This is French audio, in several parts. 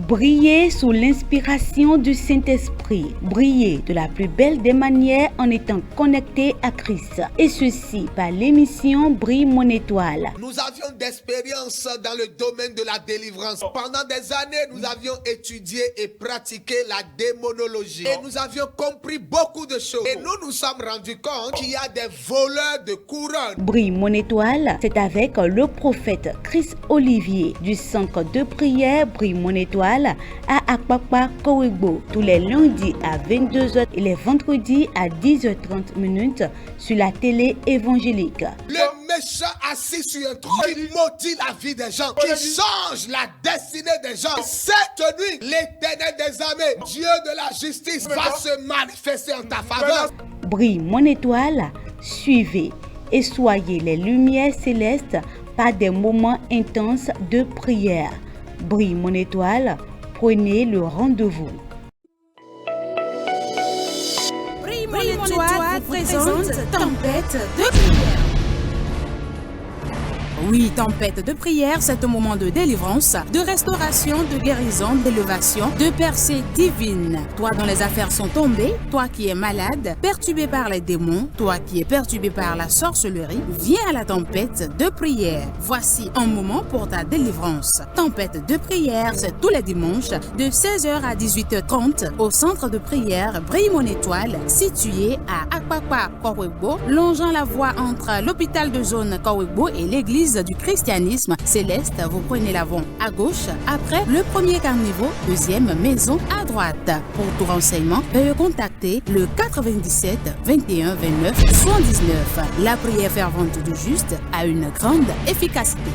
Briller sous l'inspiration du Saint-Esprit. Briller de la plus belle des manières en étant connecté à Christ. Et ceci par l'émission Brille mon étoile. Nous avions d'expérience dans le domaine de la délivrance. Pendant des années, nous avions étudié et pratiqué la démonologie. Et nous avions compris beaucoup de choses. Et nous nous sommes rendus compte qu'il y a des voleurs de couronnes. Brille mon étoile, c'est avec le prophète Chris Olivier du centre de prière Brille mon étoile à Akpakpa Kowegbo tous les lundis à 22h et les vendredis à 10h30 sur la télé évangélique. Le méchant assis sur un trône qui maudit la vie des gens, qui change la destinée des gens. Cette nuit, l'Éternel des armées, Dieu de la justice, va se manifester en ta faveur. Brille mon étoile, suivez et soyez les lumières célestes par des moments intenses de prière. Brille mon étoile, prenez le rendez-vous. Brille mon étoile vous présente Tempête de prière. Oui, tempête de prière, c'est un moment de délivrance, de restauration, de guérison, d'élévation, de percée divine. Toi dont les affaires sont tombées, toi qui es malade, perturbé par les démons, toi qui es perturbé par la sorcellerie, viens à la tempête de prière. Voici un moment pour ta délivrance. Tempête de prière, c'est tous les dimanches de 16h à 18h30 au centre de prière Brille mon étoile, situé à Akpakpa Kowegbo, longeant la voie entre l'hôpital de zone Kowegbo et l'église du christianisme céleste. Vous prenez l'avant à gauche, après le premier carniveau, deuxième maison à droite. Pour tout renseignement, veuillez contacter le 97 21 29 79. La prière fervente du juste a une grande efficacité.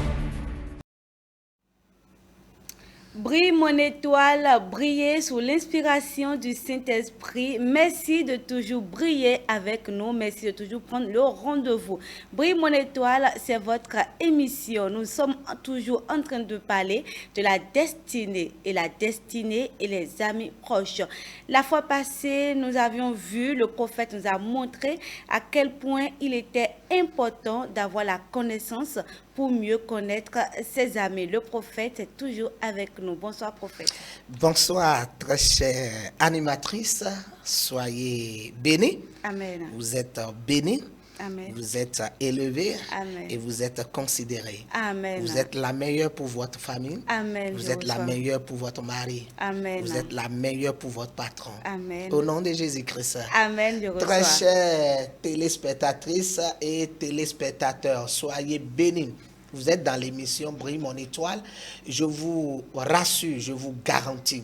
Brille mon étoile, briller sous l'inspiration du Saint-Esprit. Merci de toujours briller avec nous. Merci de toujours prendre le rendez-vous. Brille mon étoile, c'est votre émission. Nous sommes toujours en train de parler de la destinée. Et la destinée et les amis proches. La fois passée, nous avions vu, le prophète nous a montré à quel point il était important d'avoir la connaissance pour mieux connaître ses amis. Le prophète est toujours avec nous. Bonsoir, prophète. Bonsoir, très chère animatrice. Soyez bénis. Amen. Vous êtes bénis. Amen. Vous êtes élevés. Amen. Et vous êtes considérés. Amen. Vous êtes la meilleure pour votre famille. Amen. Vous êtes la meilleure pour votre mari. Amen. Vous êtes la meilleure pour votre patron. Amen. Au nom de Jésus-Christ. Amen. Je reçois. Très chères téléspectatrices et téléspectateurs, soyez bénis. Vous êtes dans l'émission Brille mon étoile. Je vous rassure, je vous garantis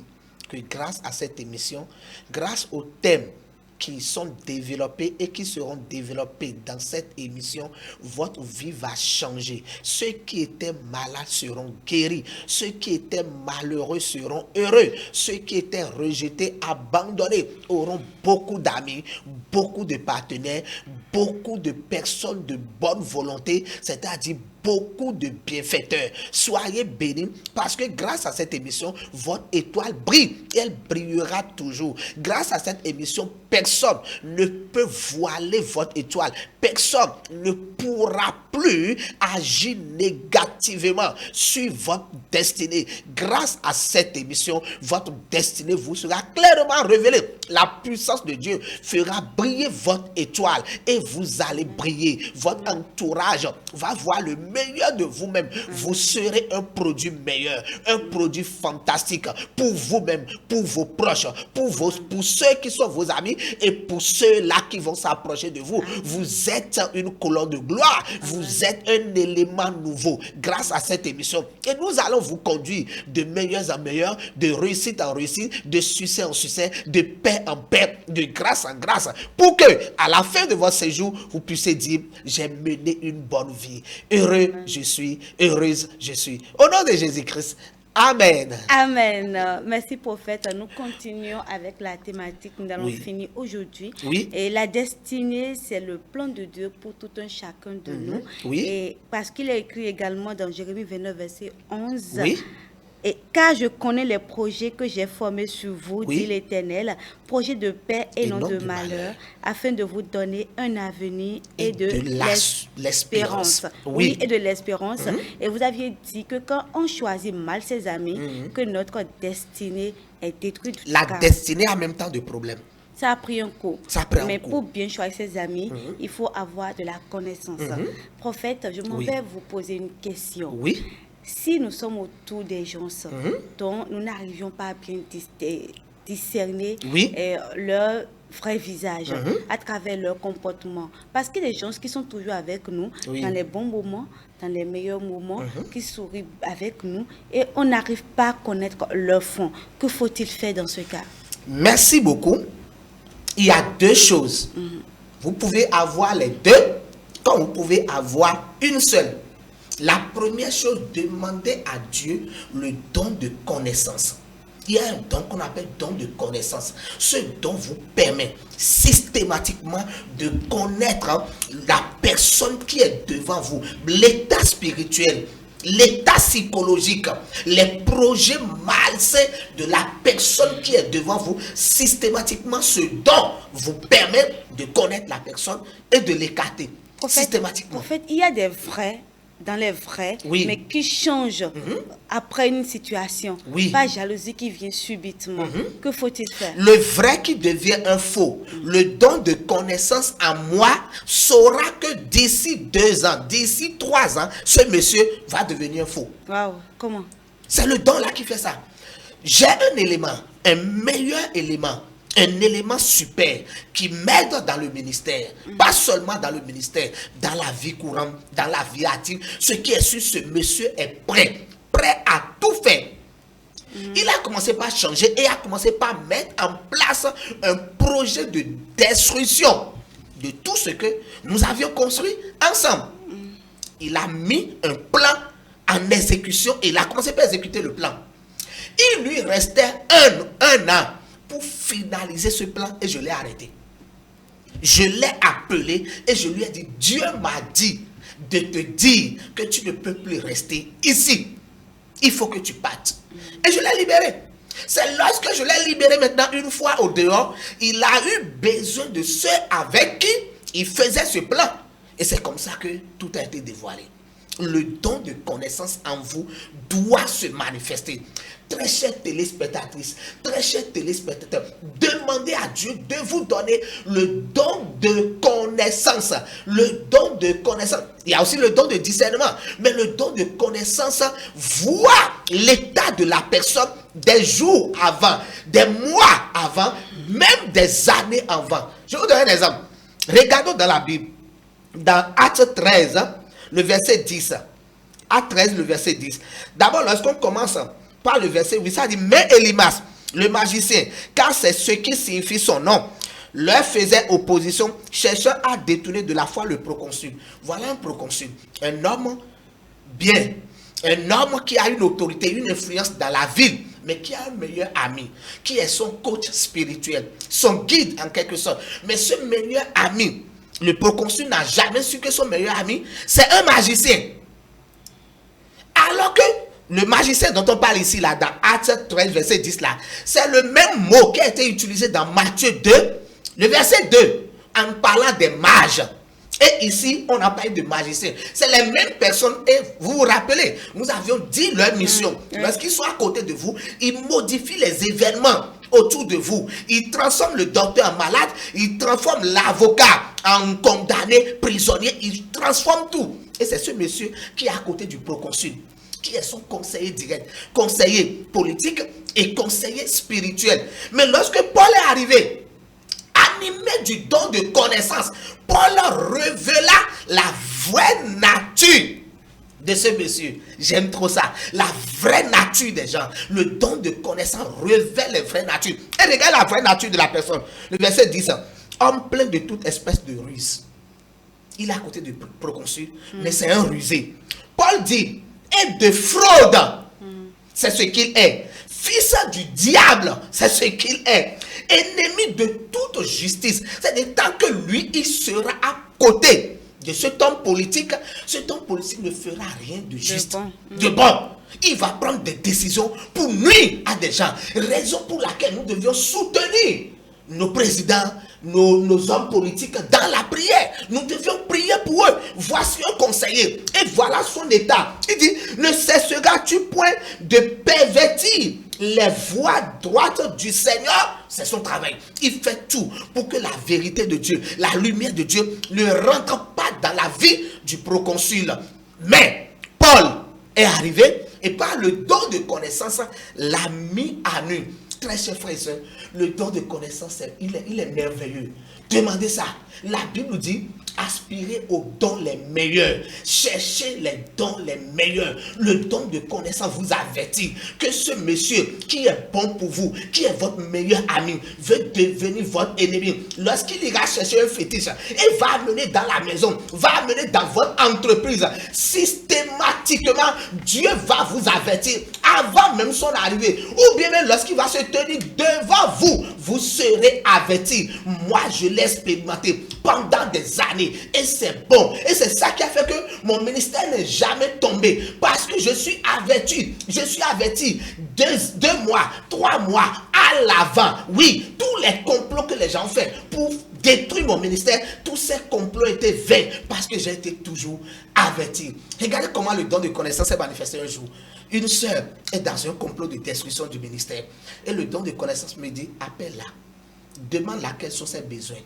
que grâce à cette émission, grâce aux thèmes qui sont développés et qui seront développés dans cette émission, votre vie va changer. Ceux qui étaient malades seront guéris. Ceux qui étaient malheureux seront heureux. Ceux qui étaient rejetés, abandonnés, auront beaucoup d'amis, beaucoup de partenaires, beaucoup de personnes de bonne volonté, c'est-à-dire beaucoup de bienfaiteurs. Soyez bénis parce que grâce à cette émission, votre étoile brille et elle brillera toujours. Grâce à cette émission, personne ne peut voiler votre étoile. Personne ne pourra plus agir négativement sur votre destinée. Grâce à cette émission, votre destinée vous sera clairement révélée. La puissance de Dieu fera briller votre étoile et vous allez briller. Votre entourage va voir le meilleur de vous-même. Vous serez un produit meilleur, un produit fantastique pour vous-même, pour vos proches, pour ceux qui sont vos amis et pour ceux-là qui vont s'approcher de vous. Vous êtes une colonne de gloire. Vous êtes un élément nouveau grâce à cette émission. Et nous allons vous conduire de meilleurs en meilleurs, de réussite en réussite, de succès en succès, de paix en paix, de grâce en grâce, pour que à la fin de votre séjour, vous puissiez dire: j'ai mené une bonne vie. Heureux je suis, heureuse je suis. Au nom de Jésus-Christ. Amen. Amen. Merci, prophète. Nous continuons avec la thématique. Nous allons finir aujourd'hui. Oui. Et la destinée, c'est le plan de Dieu pour tout un chacun de nous. Oui. Et parce qu'il est écrit également dans Jérémie 29, verset 11. Oui. Et car je connais les projets que j'ai formés sur vous, Oui. dit l'Éternel, projets de paix et, Et non non de de malheur, malheur, afin de vous donner un avenir et de l'espérance. l'espérance. Oui. Et de l'espérance. Et vous aviez dit que quand on choisit mal ses amis, que notre destinée est détruite. La car destinée a en même temps de problèmes. ça a pris un coup. Ça prend un Mais coup. pour bien choisir ses amis, il faut avoir de la connaissance. Prophète, je m'en Oui. vais vous poser une question. Oui. Si nous sommes autour des gens dont nous n'arrivions pas à bien discerner Oui. leur vrai visage à travers leur comportement, parce que les gens qui sont toujours avec nous Oui. dans les bons moments, dans les meilleurs moments, qui sourient avec nous, et on n'arrive pas à connaître leur fond, que faut-il faire dans ce cas? Merci beaucoup. Il y a deux choses. Vous pouvez avoir les deux, comme vous pouvez avoir une seule. La première chose, demandez à Dieu le don de connaissance. Il y a un don qu'on appelle don de connaissance. Ce don vous permet systématiquement de connaître la personne qui est devant vous, l'état spirituel, l'état psychologique, les projets malsains de la personne qui est devant vous. Systématiquement, ce don vous permet de connaître la personne et de l'écarter. Systématiquement. En fait, il y a des vrais dans les vrais, Oui. mais qui changent après une situation. Oui. Pas jalousie qui vient subitement. Que faut-il faire? Le vrai qui devient un faux. Le don de connaissance en moi saura que d'ici 2 ans, d'ici 3 ans, ce monsieur va devenir faux. Waouh, comment? C'est le don là qui fait ça. J'ai un élément, un meilleur élément, un élément super qui m'aide dans le ministère. Pas seulement dans le ministère, dans la vie courante, dans la vie active. Ce qui est sûr, ce monsieur est prêt à tout faire. Il a commencé par changer et a commencé par mettre en place un projet de destruction de tout ce que nous avions construit ensemble. Il a mis un plan en exécution et il a commencé par exécuter le plan. Il lui restait un an pour finaliser ce plan et je l'ai arrêté. Je l'ai appelé et je lui ai dit, Dieu m'a dit de te dire que tu ne peux plus rester ici. Il faut que tu partes. Et je l'ai libéré. C'est lorsque je l'ai libéré maintenant une fois au dehors, il a eu besoin de ceux avec qui il faisait ce plan. Et c'est comme ça que tout a été dévoilé. Le don de connaissance en vous doit se manifester. Très chères téléspectatrices, très chers téléspectateurs, demandez à Dieu de vous donner le don de connaissance. Le don de connaissance. Il y a aussi le don de discernement. Mais le don de connaissance voit l'état de la personne des jours avant, des mois avant, même des années avant. Je vais vous donner un exemple. Regardons dans la Bible. Dans Actes 13, le verset 10. Actes 13, le verset 10. D'abord, lorsqu'on commence par le verset 8, ça dit, mais Élimas, le magicien, car c'est ce qui signifie son nom, leur faisait opposition, cherchant à détourner de la foi le proconsul. Voilà un proconsul, un homme bien, un homme qui a une autorité, une influence dans la ville, mais qui a un meilleur ami, qui est son coach spirituel, son guide en quelque sorte. Mais ce meilleur ami, le proconsul n'a jamais su que son meilleur ami, c'est un magicien. Alors que le magicien dont on parle ici, là, dans Actes 13, verset 10, là, c'est le même mot qui a été utilisé dans Matthieu 2, le verset 2, en parlant des mages. Et ici, on a parlé de magiciens. C'est les mêmes personnes. Et vous vous rappelez, nous avions dit leur mission. Lorsqu'ils sont à côté de vous, ils modifient les événements autour de vous. Ils transforment le docteur en malade. Ils transforment l'avocat en condamné, prisonnier. Ils transforment tout. Et c'est ce monsieur qui est à côté du proconsul, qui est son conseiller direct, conseiller politique et conseiller spirituel. Mais lorsque Paul est arrivé, animé du don de connaissance, Paul révéla la vraie nature de ce monsieur. J'aime trop ça. La vraie nature des gens. Le don de connaissance révèle la vraie nature. Et regarde la vraie nature de la personne. Le verset 10. Homme plein de toute espèce de ruse. Il est à côté du proconsul, mais c'est un rusé. Paul dit, et de fraude, c'est ce qu'il est. Fils du diable, c'est ce qu'il est. Ennemi de toute justice. C'est-à-dire, tant que lui, il sera à côté de cet homme politique ne fera rien de juste, de bon. il va prendre des décisions pour nuire à des gens. Raison pour laquelle nous devions soutenir nos présidents, nos hommes politiques dans la prière. Nous devions prier pour eux. Voici un conseiller et voilà son état. Il dit, ne cesseras-tu point de pervertir les voies droites du Seigneur? C'est son travail. Il fait tout pour que la vérité de Dieu, la lumière de Dieu ne rentre pas dans la vie du proconsul. Mais Paul est arrivé et par le don de connaissance l'a mis à nu. Très chers frères et sœurs, le don de connaissance, il est merveilleux. Demandez ça. La Bible dit, aspirez aux dons les meilleurs. Cherchez les dons les meilleurs. Le don de connaissance vous avertit que ce monsieur qui est bon pour vous, qui est votre meilleur ami, veut devenir votre ennemi. Lorsqu'il ira chercher un fétiche, il va amener dans la maison, va amener dans votre entreprise. Systématiquement, Dieu va vous avertir avant même son arrivée. Ou bien même lorsqu'il va se tenir devant vous, vous serez averti. Moi, je l'ai expérimenté pendant des années et c'est bon. Et c'est ça qui a fait que mon ministère n'est jamais tombé, parce que je suis averti. Je suis averti 2 mois, 3 mois à l'avant. Oui, tous les complots que les gens ont fait pour détruire mon ministère, tous ces complots étaient vains parce que j'ai été toujours averti. Regardez comment le don de connaissance s'est manifesté un jour. Une sœur est dans un complot de destruction du ministère et le don de connaissance me dit, appelle-la, demande-la quels sont ses besoins.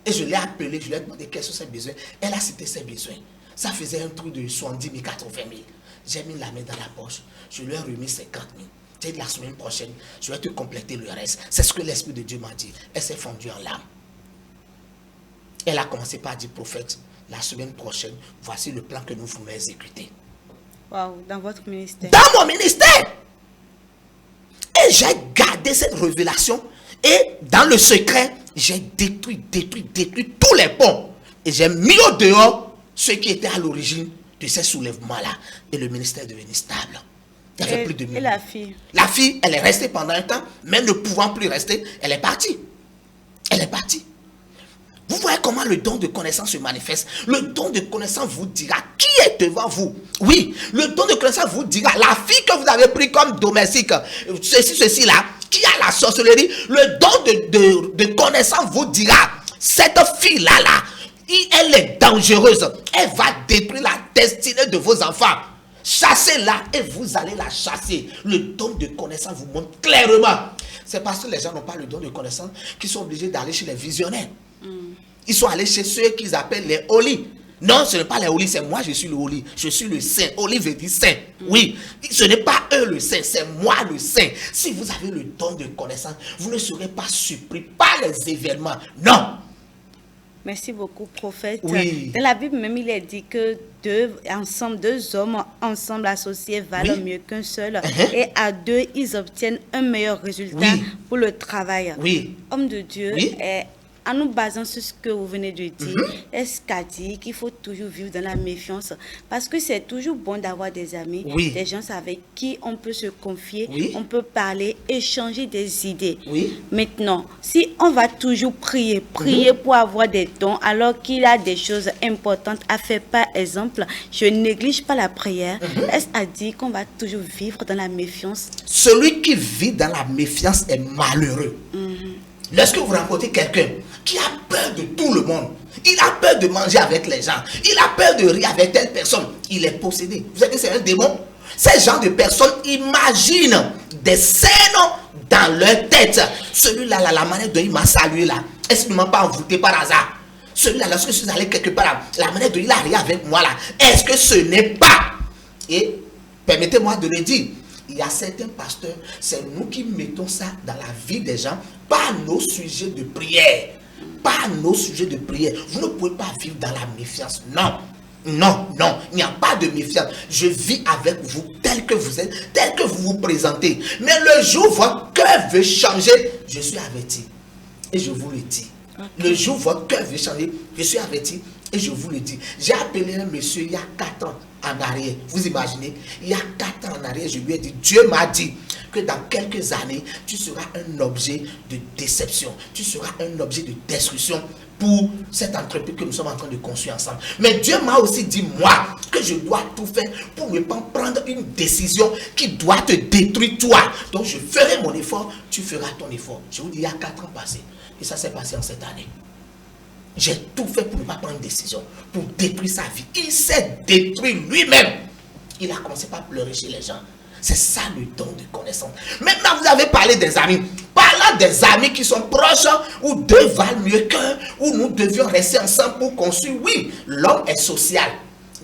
Et je l'ai appelé, je lui ai demandé quels sont ses besoins. Elle a cité ses besoins. Ça faisait un trou de 70 000, 80 000. J'ai mis la main dans la poche. Je lui ai remis 50 000. J'ai dit la semaine prochaine, je vais te compléter le reste. C'est ce que l'Esprit de Dieu m'a dit. Elle s'est fondue en larmes. Elle a commencé par dire, prophète, la semaine prochaine, voici le plan que nous voulons exécuter. Waouh, dans votre ministère. Dans mon ministère. Et j'ai gardé cette révélation. Et dans le secret, j'ai détruit tous les ponts. Et j'ai mis au dehors ceux qui étaient à l'origine de ces soulèvements-là. Et le ministère est devenu stable. Il y avait plus de 1000. Et la fille? La fille, elle est restée pendant un temps, mais ne pouvant plus rester, elle est partie. Elle est partie. Vous voyez comment le don de connaissance se manifeste. Le don de connaissance vous dira qui est devant vous. Oui, le don de connaissance vous dira la fille que vous avez pris comme domestique, ceci là, qui a la sorcellerie. Le don de connaissance vous dira, cette fille-là, elle est dangereuse. Elle va détruire la destinée de vos enfants. Chassez-la et vous allez la chasser. Le don de connaissance vous montre clairement. C'est parce que les gens n'ont pas le don de connaissance qu'ils sont obligés d'aller chez les visionnaires. Ils sont allés chez ceux qu'ils appellent les holy. Non, ce n'est pas les holy, c'est moi, je suis le holy. Je suis le saint. Holy veut dire saint. Oui, ce n'est pas eux le saint, c'est moi le saint. Si vous avez le don de connaissance, vous ne serez pas surpris par les événements. Non. Merci beaucoup, prophète. Oui. Dans la Bible même, il est dit que deux hommes ensemble associés valent mieux qu'un seul. Et à deux, ils obtiennent un meilleur résultat pour le travail. Oui. Homme de Dieu, en nous basant sur ce que vous venez de dire, est-ce qu'a dit qu'il faut toujours vivre dans la méfiance? Parce que c'est toujours bon d'avoir des amis, des gens avec qui on peut se confier, on peut parler, échanger des idées. Maintenant, si on va toujours prier pour avoir des dons, alors qu'il a des choses importantes à faire, par exemple, je néglige pas la prière, est-ce à dire qu'on va toujours vivre dans la méfiance? Celui qui vit dans la méfiance est malheureux. Lorsque vous rencontrez quelqu'un qui a peur de tout le monde, il a peur de manger avec les gens, il a peur de rire avec telle personne, il est possédé. Vous savez que c'est un démon? Ces gens de personnes imaginent des scènes dans leur tête. Celui-là, la manière dont il m'a salué là, est-ce qu'il ne m'a pas envoûté par hasard? Celui-là, lorsque je suis allé quelque part là, la manière dont il a ri avec moi là, est-ce que ce n'est pas? Et permettez-moi de le dire, il y a certains pasteurs, c'est nous qui mettons ça dans la vie des gens, pas nos sujets de prière. Pas nos sujets de prière. Vous ne pouvez pas vivre dans la méfiance. Non, non, non, il n'y a pas de méfiance. Je vis avec vous tel que vous êtes, tel que vous vous présentez. Mais le jour où votre cœur veut changer, je suis averti. Et je vous le dis. Le jour où votre cœur veut changer, je suis averti et je vous le dis. J'ai appelé un monsieur il y a 4 ans en arrière. Vous imaginez, il y a 4 ans en arrière, je lui ai dit, Dieu m'a dit que dans quelques années, tu seras un objet de déception. Tu seras un objet de destruction pour cette entreprise que nous sommes en train de construire ensemble. Mais Dieu m'a aussi dit, moi, que je dois tout faire pour ne pas prendre une décision qui doit te détruire toi. Donc je ferai mon effort, tu feras ton effort. Je vous dis, il y a 4 ans passés, et ça s'est passé en cette année. J'ai tout fait pour ne pas prendre une décision, pour détruire sa vie. Il s'est détruit lui-même. Il a commencé par pleurer chez les gens. C'est ça le don de connaissance. Maintenant, vous avez parlé des amis. Parlant des amis qui sont proches, où deux valent mieux qu'un, où nous devions rester ensemble pour construire. Oui, l'homme est social.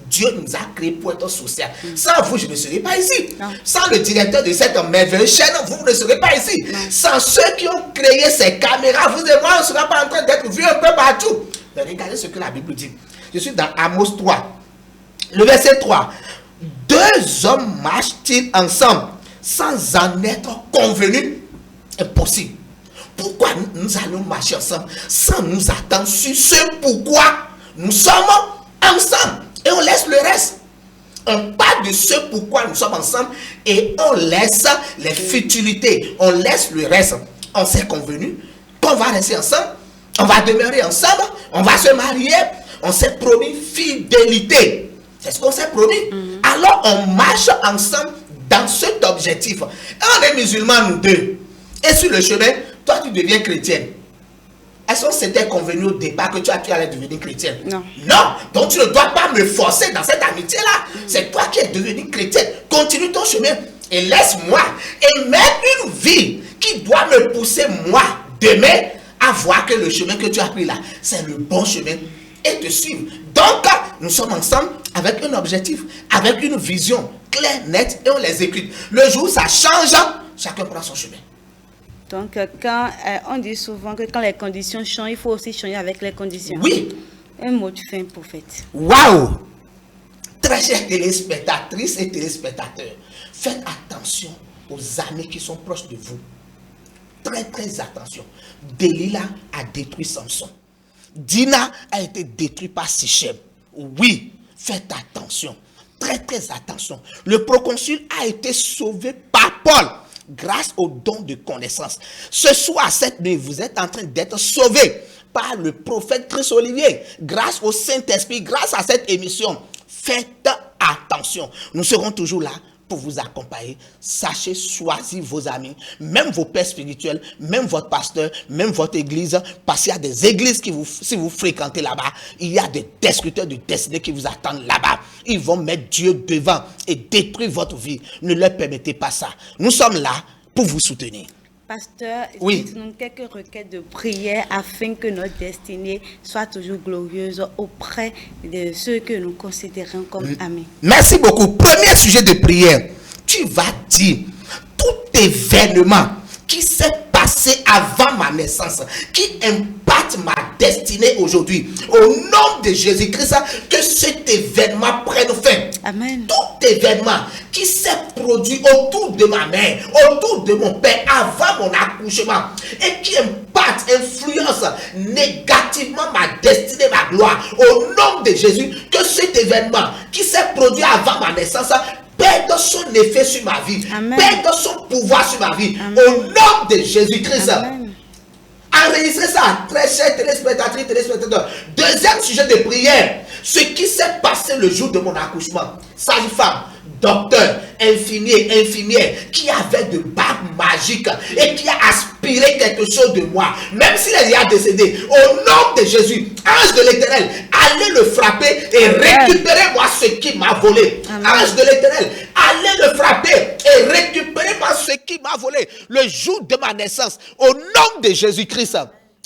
Dieu nous a créés pour être social. Sans vous, je ne serais pas ici. Non. Sans le directeur de cette merveilleuse chaîne, vous ne serez pas ici. Non. Sans ceux qui ont créé ces caméras, vous et moi, on ne sera pas en train d'être vus un peu partout. Mais regardez ce que la Bible dit. Je suis dans Amos 3, le verset 3. 2 hommes marchent-ils ensemble sans en être convenus? Impossible. Pourquoi nous allons marcher ensemble sans nous attendre sur ce pourquoi nous sommes ensemble? Et on laisse le reste. On parle de ce pourquoi nous sommes ensemble et on laisse les futilités. On laisse le reste. On s'est convenu qu'on va rester ensemble. On va demeurer ensemble. On va se marier. On s'est promis fidélité. C'est ce qu'on s'est promis. Alors on marche ensemble dans cet objectif. On est musulmans nous deux. Et sur le chemin, toi tu deviens chrétienne. Est-ce qu'on s'était convenu au départ que tu allais devenir chrétienne? Non. Non. Donc tu ne dois pas me forcer dans cette amitié-là. C'est toi qui es devenue chrétienne. Continue ton chemin et laisse-moi. Et même une vie qui doit me pousser moi demain à voir que le chemin que tu as pris là, c'est le bon chemin et te suivre. Donc nous sommes ensemble avec un objectif, avec une vision claire, nette et on les écoute. Le jour où ça change, chacun prend son chemin. Donc, quand on dit souvent que quand les conditions changent, il faut aussi changer avec les conditions. Oui. Un mot de fin, prophète. Waouh! Très chères téléspectatrices et téléspectateurs, faites attention aux amis qui sont proches de vous. Très, très attention. Delilah a détruit Samson. Dina a été détruit par Sichem. Oui, faites attention. Très, très attention. Le proconsul a été sauvé par Paul. Grâce au don de connaissance. Ce soir, cette nuit, vous êtes en train d'être sauvés par le prophète Chris Olivier. Grâce au Saint-Esprit, grâce à cette émission. Faites attention. Nous serons toujours là pour vous accompagner. Sachez choisir vos amis, même vos pères spirituels, même votre pasteur, même votre église. Parce qu'il y a des églises qui si vous fréquentez là-bas, il y a des destructeurs de destinée qui vous attendent là-bas. Ils vont mettre Dieu devant et détruire votre vie. Ne leur permettez pas ça. Nous sommes là pour vous soutenir. Pasteur, oui. Dites-nous quelques requêtes de prière afin que notre destinée soit toujours glorieuse auprès de ceux que nous considérons comme amis. Merci beaucoup. Premier sujet de prière. Tu vas dire tout événement qui s'est passé avant ma naissance, qui impacte ma destinée aujourd'hui. Au nom de Jésus-Christ, que cet événement prenne fin. Amen. Tout événement qui s'est produit autour de ma mère, autour de mon père, avant mon accouchement, et qui impacte, influence négativement ma destinée, ma gloire. Au nom de Jésus, que cet événement qui s'est produit avant ma naissance perde son effet sur ma vie, perde son pouvoir sur ma vie. Amen. Au nom de Jésus-Christ. Enregistrez ça, très chers téléspectatrices, téléspectateurs. Deuxième sujet de prière, ce qui s'est passé le jour de mon accouchement. Sage-femme, docteur, infirmière, qui avait de bagues magiques et qui a aspiré quelque chose de moi, même s'il est déjà décédé. Au nom de Jésus, ange de l'Éternel, allez le frapper et récupérez-moi ce qui m'a volé. Amen. Ange de l'Éternel, allez le frapper et récupérez-moi ce qui m'a volé le jour de ma naissance. Au nom de Jésus-Christ.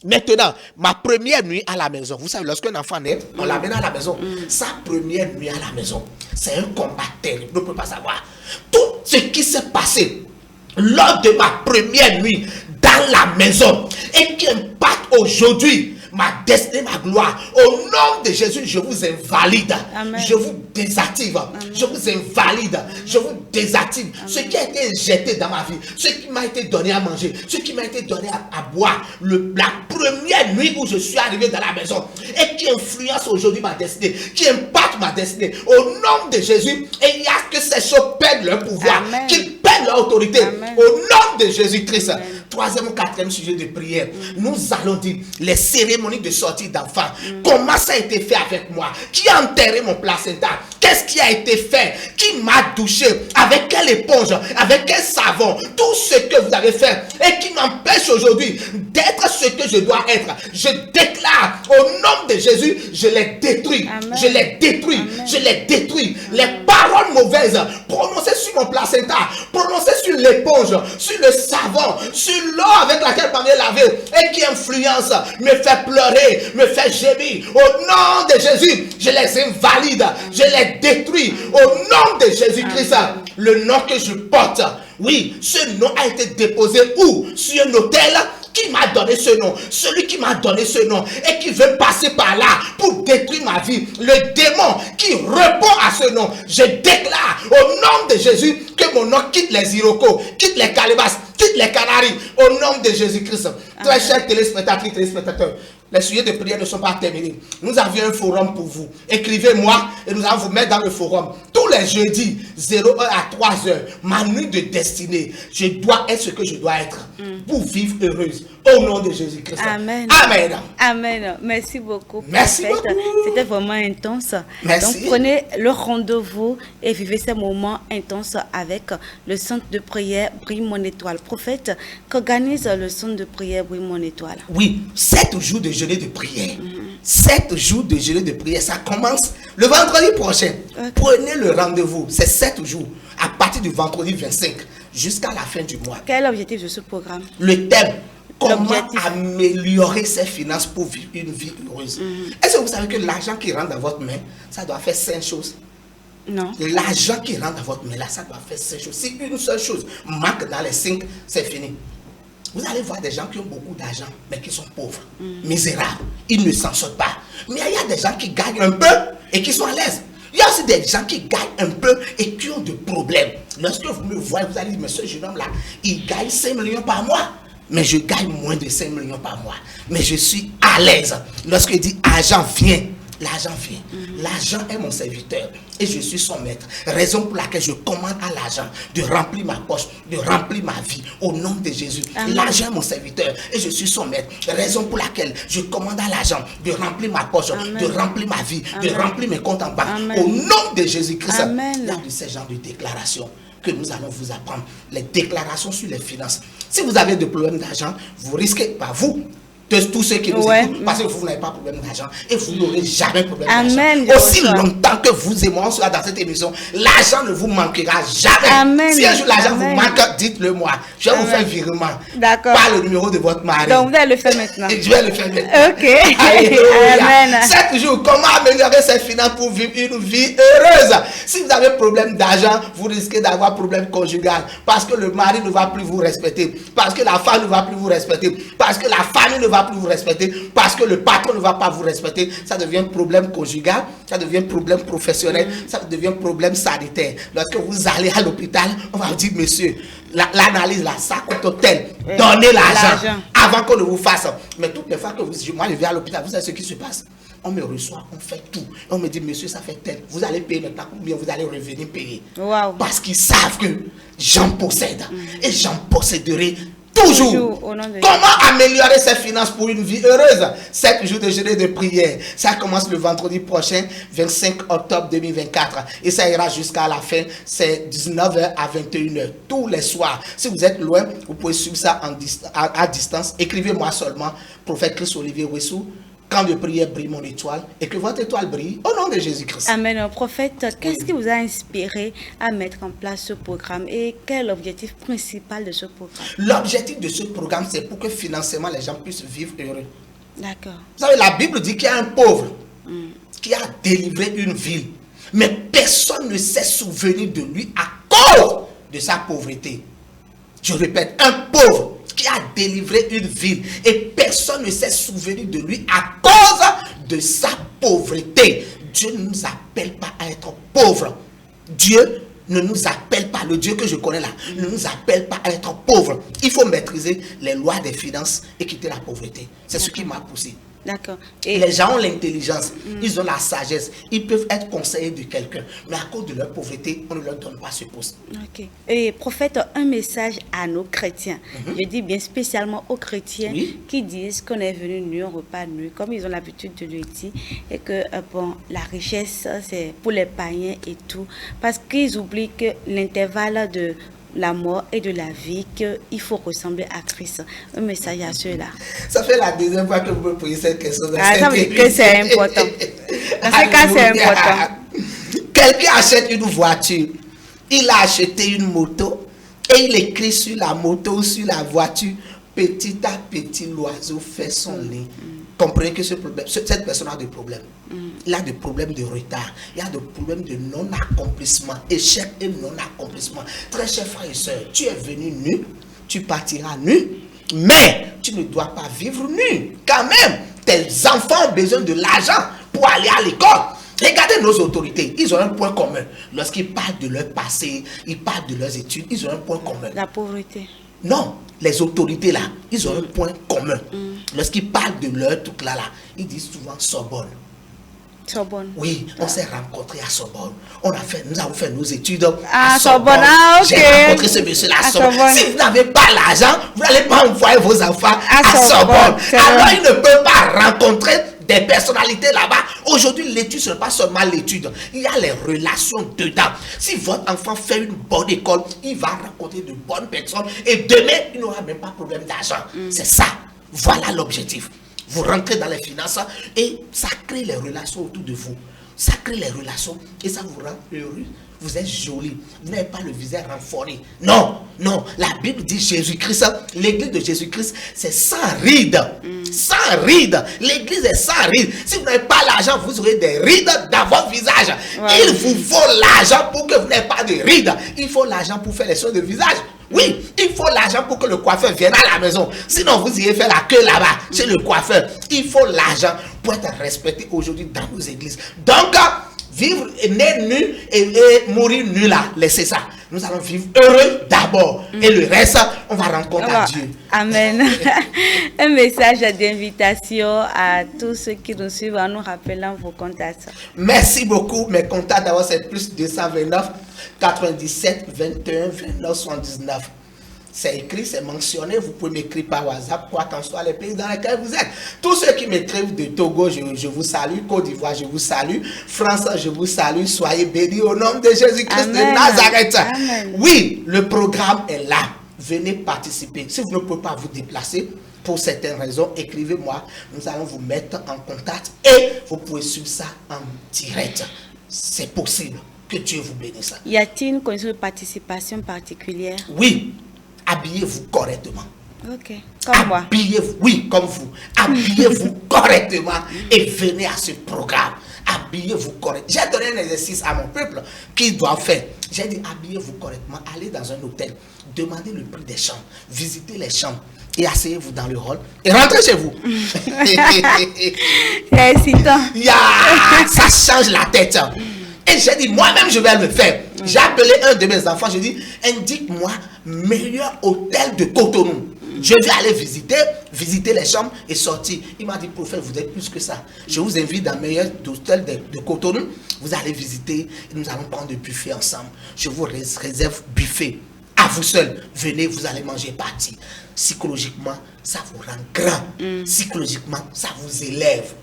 Maintenant, ma première nuit à la maison. Vous savez, lorsqu'un enfant naît, on l'amène à la maison. Sa première nuit à la maison, c'est un combat terrible. On ne peut pas savoir. Tout ce qui s'est passé lors de ma première nuit dans la maison et qui impacte aujourd'hui ma destinée, ma gloire. Au nom de Jésus, je vous invalide. Amen. Je vous désactive. Amen. Je vous invalide. Amen. Je vous désactive. Amen. Ce qui a été injecté dans ma vie, ce qui m'a été donné à manger, ce qui m'a été donné à boire, la première nuit où je suis arrivé dans la maison et qui influence aujourd'hui ma destinée, qui impacte ma destinée. Au nom de Jésus, et il y a que ces choses perdent leur pouvoir, qu'ils perdent avec leur autorité. Amen. Au nom de Jésus-Christ. Amen. Troisième ou quatrième sujet de prière. Nous allons dire les cérémonies de sortie d'enfants. Comment ça a été fait avec moi? Qui a enterré mon placenta? Qu'est-ce qui a été fait? Qui m'a douché? Avec quelle éponge? Avec quel savon? Tout ce que vous avez fait et qui m'empêche aujourd'hui d'être ce que je dois être. Je déclare au nom de Jésus, je les détruis. Amen. Je les détruis. Amen. Je les détruis. Les paroles mauvaises prononcées sur mon placenta, prononcées sur l'éponge, sur le savon, sur l'eau avec laquelle on est lavé et qui influence, me fait pleurer, me fait gémir. Au nom de Jésus, je les invalide, je les détruis. Au nom de Jésus-Christ, le nom que je porte, oui, ce nom a été déposé où? Sur un autel. Qui m'a donné ce nom? Celui qui m'a donné ce nom et qui veut passer par là pour détruire ma vie. Le démon qui répond à ce nom. Je déclare au nom de Jésus que mon nom quitte les Iroquois, quitte les Calabasas, quitte les Canaries. Au nom de Jésus-Christ. Très chers téléspectatrices, téléspectateurs, les sujets de prière ne sont pas terminés. Nous avions un forum pour vous. Écrivez-moi et nous allons vous mettre dans le forum. Tous les jeudis, 0h à 3h, ma nuit de destinée. Je dois être ce que je dois être pour vivre heureuse. Au nom de Jésus-Christ. Amen. Amen. Amen. Merci beaucoup. Merci prophète. beaucoup. C'était vraiment intense. Merci. Donc prenez le rendez-vous et vivez ces moments intenses avec le centre de prière Brille mon étoile. Prophète, qu'organise le centre de prière Brille mon étoile? Oui, 7 jours de jeûne de prière. 7 jours de jeûne de prière. Ça commence le vendredi prochain. Ok. Prenez le rendez-vous. C'est 7 jours. À partir du vendredi 25 jusqu'à la fin du mois. Quel est l'objectif de ce programme? Le thème, comment L'objectif. améliorer ses finances pour vivre une vie heureuse. Est-ce que vous savez que l'argent qui rentre dans votre main, ça doit faire 5 choses? Non. L'argent qui rentre dans votre main, là, ça doit faire 5 choses. Si une seule chose manque dans les 5, c'est fini. Vous allez voir des gens qui ont beaucoup d'argent, mais qui sont pauvres, misérables. Ils ne s'en sortent pas. Mais il y a des gens qui gagnent un peu et qui sont à l'aise. Il y a aussi des gens qui gagnent un peu et qui ont des problèmes. Lorsque vous me voyez, vous allez dire, mais ce jeune homme-là, il gagne 5 millions par mois. Mais je gagne moins de 5 millions par mois. Mais je suis à l'aise. Lorsqu'il dit argent vient, l'argent vient. L'argent est mon serviteur et je suis son maître. Raison pour laquelle je commande à l'argent de remplir ma poche, de remplir ma vie au nom de Jésus. L'argent est mon serviteur et je suis son maître. Raison pour laquelle je commande à l'argent de remplir ma poche, de remplir ma vie, de remplir mes comptes en banque. Au nom de Jésus-Christ. Il y a de ces genres de déclarations que nous allons vous apprendre. Les déclarations sur les finances. Si vous avez des problèmes d'argent, vous risquez, pas vous, de tous ceux qui nous écoutent, parce que vous n'avez pas de problème d'argent et vous n'aurez jamais de problème d'argent. Aussi longtemps que vous et moi soyons dans cette émission, l'argent ne vous manquera jamais. Amen. Si un jour l'argent vous manque, dites-le moi. Je vais vous faire virement. D'accord. Par le numéro de votre mari. Donc vous allez le faire maintenant. Et je vais le faire maintenant. Ok. Alléluia. 7 jours, comment améliorer ses finances pour vivre une vie heureuse? Si vous avez problème d'argent, vous risquez d'avoir problème conjugal. Parce que le mari ne va plus vous respecter. Parce que la femme ne va plus vous respecter. Parce que la famille ne va plus vous respecter, parce que le patron ne va pas vous respecter. Ça devient problème conjugal, ça devient problème professionnel, ça devient problème sanitaire. Lorsque vous allez à l'hôpital, on va vous dire, monsieur, l'analyse là, ça coûte tel. Donnez l'argent avant qu'on ne vous fasse. Mais toutes les fois que moi je viens à l'hôpital, vous savez ce qui se passe? On me reçoit, on fait tout. On me dit, monsieur, ça fait tel. Vous allez payer maintenant, ou bien vous allez revenir payer. Wow. Parce qu'ils savent que j'en possède et j'en posséderai toujours. Comment améliorer ses finances pour une vie heureuse? 7 jours de jeûne de prière. Ça commence le vendredi prochain, 25 octobre 2024. Et ça ira jusqu'à la fin. C'est 19h à 21h. Tous les soirs. Si vous êtes loin, vous pouvez suivre ça à distance. Écrivez-moi seulement, prophète Christ Olivier Wessou. Quand de prière brille mon étoile et que votre étoile brille au nom de Jésus-Christ. Amen. Prophète, qu'est-ce qui vous a inspiré à mettre en place ce programme et quel est l'objectif principal de ce programme? L'objectif de ce programme, c'est pour que financièrement les gens puissent vivre heureux. D'accord. Vous savez, la Bible dit qu'il y a un pauvre qui a délivré une ville, mais personne ne s'est souvenu de lui à cause de sa pauvreté. Je répète, un pauvre qui a délivré une ville et personne ne s'est souvenu de lui à cause de sa pauvreté. Dieu ne nous appelle pas à être pauvres. Dieu ne nous appelle pas, le Dieu que je connais là, ne nous appelle pas à être pauvres. Il faut maîtriser les lois des finances et quitter la pauvreté. C'est ce qui m'a poussé D'accord. Les gens ont l'intelligence, ils ont la sagesse, ils peuvent être conseillers de quelqu'un, mais à cause de leur pauvreté, on ne leur donne pas ce poste. Ok. Et prophète, un message à nos chrétiens. Je dis bien spécialement aux chrétiens qui disent qu'on est venu nu, on repart nu, comme ils ont l'habitude de le dire, et que bon, la richesse, c'est pour les païens et tout, parce qu'ils oublient que l'intervalle de la mort et de la vie, qu'il faut ressembler à Christ. Un message à ceux-là. Ça fait la deuxième fois que vous me posez cette question. Ça veut dire que c'est important. Dans ce cas, c'est important. Quelqu'un achète une voiture, il a acheté une moto et il écrit sur la moto ou sur la voiture, petit à petit, l'oiseau fait son nid. Comprenez que cette personne a des problèmes. Il a des problèmes de retard. Il a des problèmes de non-accomplissement. Échec et non-accomplissement. Très chers frères et sœurs, tu es venu nu, tu partiras nu, mais tu ne dois pas vivre nu. Quand même, tes enfants ont besoin de l'argent pour aller à l'école. Regardez nos autorités, ils ont un point commun. Lorsqu'ils parlent de leur passé, ils parlent de leurs études, ils ont un point commun. La pauvreté. Non, les autorités là, ils ont un point commun. Lorsqu'ils parlent de leur truc là, ils disent souvent Sorbonne. Sorbonne. Oui, on s'est rencontrés à Sorbonne. Nous avons fait nos études à Sorbonne. Ah, ok. J'ai rencontré ce monsieur à Sorbonne. Si vous n'avez pas l'argent, vous n'allez pas envoyer vos enfants à Sorbonne. Alors, ils ne peuvent pas rencontrer des personnalités là-bas. Aujourd'hui, l'étude, ce n'est pas seulement l'étude. Il y a les relations dedans. Si votre enfant fait une bonne école, il va rencontrer de bonnes personnes. Et demain, il n'aura même pas de problème d'argent. C'est ça. Voilà l'objectif. Vous rentrez dans les finances et ça crée les relations autour de vous. Ça crée les relations et ça vous rend heureux. Vous êtes joli. Vous n'avez pas le visage renfourné. Non, non. La Bible dit Jésus-Christ, l'église de Jésus-Christ, c'est sans rides. Sans rides. L'église est sans rides. Si vous n'avez pas l'argent, vous aurez des rides dans votre visage. Ouais. Il vous faut l'argent pour que vous n'ayez pas de rides. Il faut l'argent pour faire les choses de visage. Oui, il faut l'argent pour que le coiffeur vienne à la maison. Sinon, vous irez faire la queue là-bas, chez le coiffeur. Il faut l'argent pour être respecté aujourd'hui dans nos églises. Donc, vivre né nu et mourir nu là, laissez ça. Nous allons vivre heureux d'abord. Et le reste, on va rencontrer Dieu. Amen. Un message d'invitation à tous ceux qui nous suivent en nous rappelant vos contacts. Merci beaucoup. Mes contacts d'abord, c'est plus 229 97 21 29 79. C'est écrit, c'est mentionné. Vous pouvez m'écrire par WhatsApp, quoi qu'en soit les pays dans lesquels vous êtes. Tous ceux qui m'écrivent de Togo, je vous salue. Côte d'Ivoire, je vous salue. France, je vous salue. Soyez bénis au nom de Jésus-Christ de Nazareth. Amen. Oui, le programme est là. Venez participer. Si vous ne pouvez pas vous déplacer, pour certaines raisons, écrivez-moi. Nous allons vous mettre en contact et vous pouvez suivre ça en direct. C'est possible. Que Dieu vous bénisse. Y a-t-il une condition de participation particulière? Oui. Habillez-vous correctement. Ok, comme moi. Habillez-vous, oui, comme vous. Habillez-vous correctement et venez à ce programme. Habillez-vous correctement. J'ai donné un exercice à mon peuple qu'ils doivent faire. J'ai dit, habillez-vous correctement, allez dans un hôtel, demandez le prix des chambres, visitez les chambres et asseyez-vous dans le hall et rentrez chez vous. C'est excitant. Ça change la tête. Et j'ai dit, moi-même, je vais le faire. J'ai appelé un de mes enfants, je dis, indique-moi meilleur hôtel de Cotonou. Je vais aller visiter les chambres et sortir. Il m'a dit, prophète, vous êtes plus que ça. Je vous invite dans le meilleur hôtel de Cotonou. Vous allez visiter et nous allons prendre le buffet ensemble. Je vous réserve buffet. À vous seul, venez, vous allez manger parti. Psychologiquement, ça vous rend grand. Psychologiquement, ça vous élève.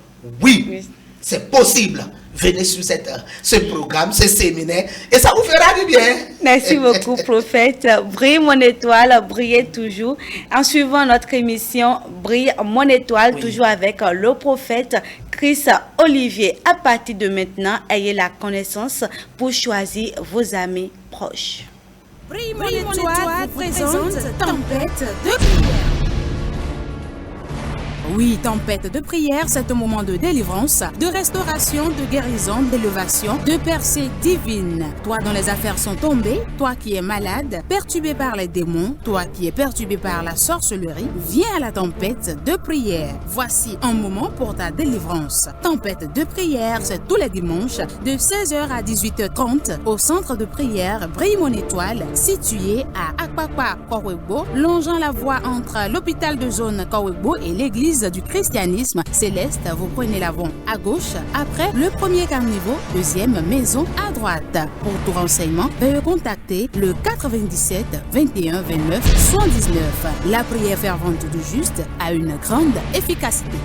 Oui. C'est possible. Venez sur ce programme, ce séminaire, et ça vous fera du bien. Merci beaucoup, prophète. Brille mon étoile, brillez toujours. En suivant notre émission, Brille mon étoile, toujours avec le prophète Chris Olivier. À partir de maintenant, ayez la connaissance pour choisir vos amis proches. Brille mon étoile présente Tempête de prière. Oui, tempête de prière, c'est un moment de délivrance, de restauration, de guérison, d'élévation, de percée divine. Toi dont les affaires sont tombées, toi qui es malade, perturbé par les démons, toi qui es perturbé par la sorcellerie, viens à la tempête de prière. Voici un moment pour ta délivrance. Tempête de prière, c'est tous les dimanches de 16h à 18h30 au centre de prière Brille mon étoile, situé à Akpakpa, Kowebo, longeant la voie entre l'hôpital de zone Kowebo et l'église l'église du christianisme céleste, vous prenez l'avant à gauche, après le premier carniveau, deuxième maison à droite. Pour tout renseignement, veuillez contacter le 97 21 29 79. La prière fervente du juste a une grande efficacité.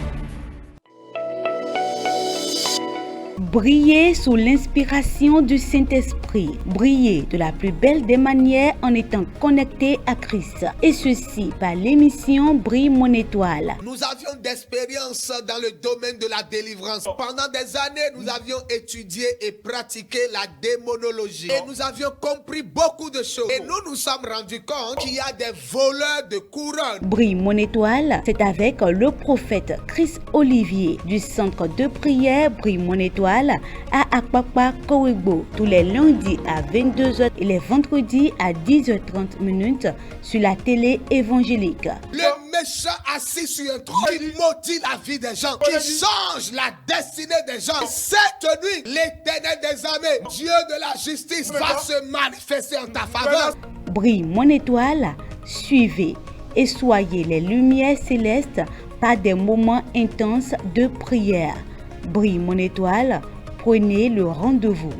Briller sous l'inspiration du Saint-Esprit. Briller de la plus belle des manières en étant connecté à Christ. Et ceci par l'émission Brille mon étoile. Nous avions d'expérience dans le domaine de la délivrance. Pendant des années, nous avions étudié et pratiqué la démonologie. Et nous avions compris beaucoup de choses. Et nous nous sommes rendus compte qu'il y a des voleurs de couronnes. Brille mon étoile, c'est avec le prophète Chris Olivier du centre de prière Brille mon étoile à Akpakpa Kowegbo tous les lundis à 22h et les vendredis à 10h30 sur la télé évangélique. Le méchant assis sur un trône qui maudit la vie des gens, qui change la destinée des gens. Cette nuit, l'Éternel des armées, Dieu de la justice, va se manifester en ta faveur. Brille mon étoile, suivez et soyez les lumières célestes par des moments intenses de prière. Brille mon étoile, prenez le rendez-vous.